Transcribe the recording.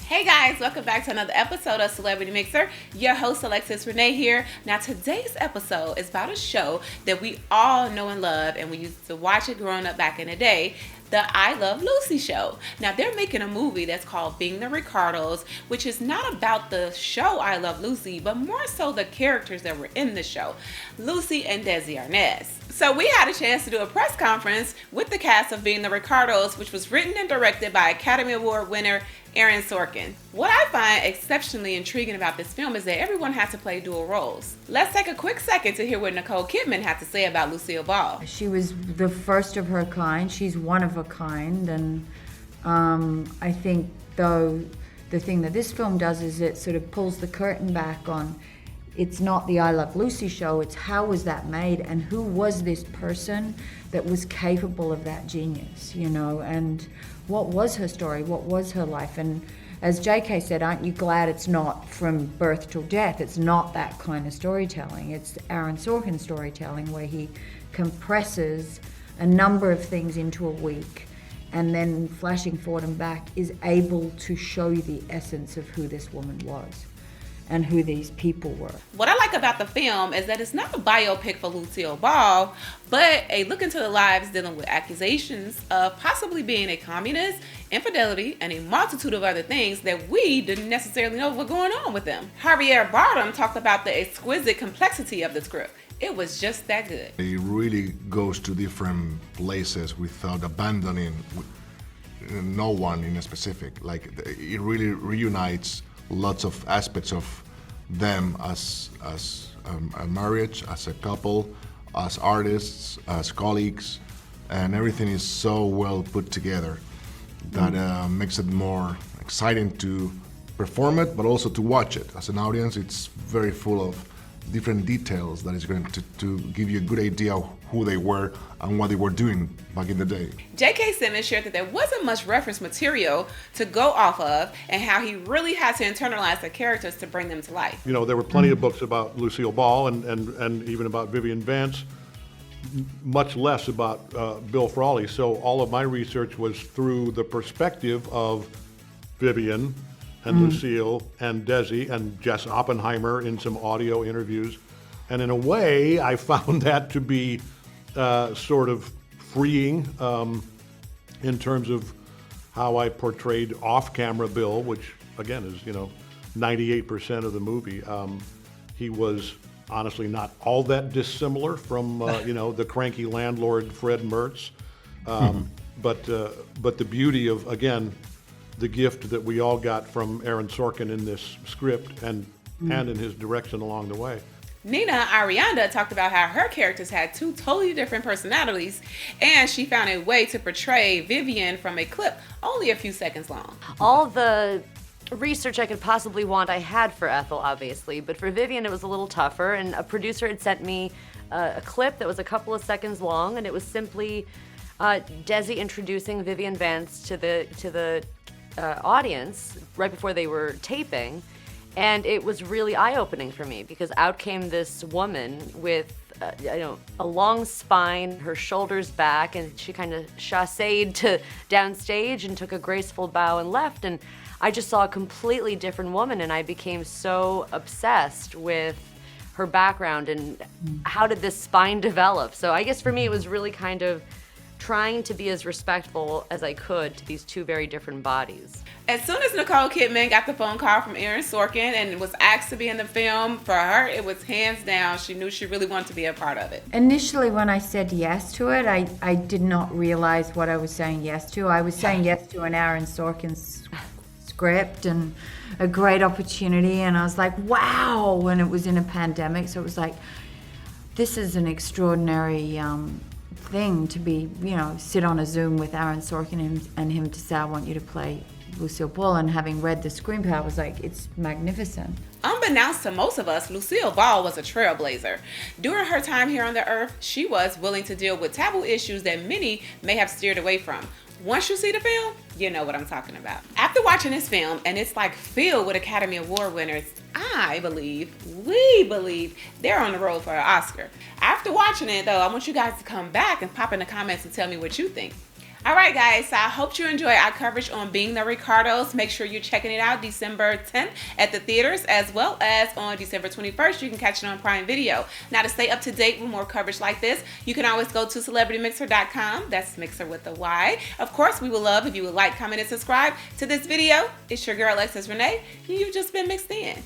Hey guys, welcome back to another episode of Celebrity Myxer. Your host Alexus Renée here. Now today's episode is about a show that we all know and love, and we used to watch it growing up back in the day, the I Love Lucy show. Now they're making a movie that's called Being the Ricardos, which is not about the show I Love Lucy, but more so the characters that were in the show, Lucy and Desi Arnez. So we had a chance to do a press conference with the cast of Being the Ricardos, which was written and directed by Academy Award winner Aaron Sorkin. What I find exceptionally intriguing about this film is that everyone had to play dual roles. Let's take a quick second to hear what Nicole Kidman had to say about Lucille Ball. She was the first of her kind. She's one of a kind, and I think though the thing that this film does is it sort of pulls the curtain back on, it's not the I Love Lucy show, it's how was that made and who was this person that was capable of that genius, you know, and what was her story, what was her life. And as JK said, aren't you glad it's not from birth till death? It's not that kind of storytelling. It's Aaron Sorkin storytelling where he compresses a number of things into a week and then flashing forward and back is able to show you the essence of who this woman was and who these people were. What I like about the film is that it's not a biopic for Lucille Ball, but a look into the lives dealing with accusations of possibly being a communist, infidelity, and a multitude of other things that we didn't necessarily know were going on with them. Javier Bardem talked about the exquisite complexity of the script. It was just that good. It really goes to different places without abandoning no one in a specific. Like, it really reunites lots of aspects of them as a marriage, as a couple, as artists, as colleagues, and everything is so well put together that makes it more exciting to perform it, but also to watch it. As an audience, it's very full of different details that is going to give you a good idea of who they were and what they were doing back in the day. J.K. Simmons shared that there wasn't much reference material to go off of and how he really had to internalize the characters to bring them to life. You know, there were plenty of books about Lucille Ball and even about Vivian Vance, much less about Bill Frawley. So all of my research was through the perspective of Vivian and Lucille and Desi and Jess Oppenheimer in some audio interviews. And in a way, I found that to be sort of freeing in terms of how I portrayed off-camera Bill, which again is, 98% of the movie. He was honestly not all that dissimilar from, the cranky landlord Fred Mertz. But the beauty of, again, the gift that we all got from Aaron Sorkin in this script and in his direction along the way. Nina Arianda talked about how her characters had two totally different personalities, and she found a way to portray Vivian from a clip only a few seconds long. All the research I could possibly want I had for Ethel, obviously, but for Vivian it was a little tougher, and a producer had sent me a clip that was a couple of seconds long, and it was simply Desi introducing Vivian Vance to the audience right before they were taping. And it was really eye-opening for me because out came this woman with a long spine, her shoulders back, and she kind of chasséed to downstage and took a graceful bow and left. And I just saw a completely different woman, and I became so obsessed with her background and how did this spine develop. So I guess for me it was really kind of trying to be as respectful as I could to these two very different bodies. As soon as Nicole Kidman got the phone call from Aaron Sorkin and was asked to be in the film, for her it was hands down, she knew she really wanted to be a part of it. Initially when I said yes to it, I did not realize what I was saying yes to. I was saying yes to an Aaron Sorkin script and a great opportunity, and I was like, wow, when it was in a pandemic, so it was like, this is an extraordinary thing to be, sit on a Zoom with Aaron Sorkin and him to say, I want you to play Lucille Ball, and having read the screenplay, I was like, it's magnificent. Unbeknownst to most of us, Lucille Ball was a trailblazer. During her time here on the earth, she was willing to deal with taboo issues that many may have steered away from. Once you see the film, you know what I'm talking about. After watching this film, and it's like filled with Academy Award winners, we believe they're on the road for an Oscar. After watching it though, I want you guys to come back and pop in the comments and tell me what you think. All right, guys, so I hope you enjoy our coverage on Being the Ricardos. Make sure you're checking it out December 10th at the theaters, as well as on December 21st. You can catch it on Prime Video. Now, to stay up to date with more coverage like this, you can always go to celebritymyxer.com. That's Mixer with a Y. Of course, we would love if you would like, comment, and subscribe to this video. It's your girl, Alexus Renée. You've just been mixed in.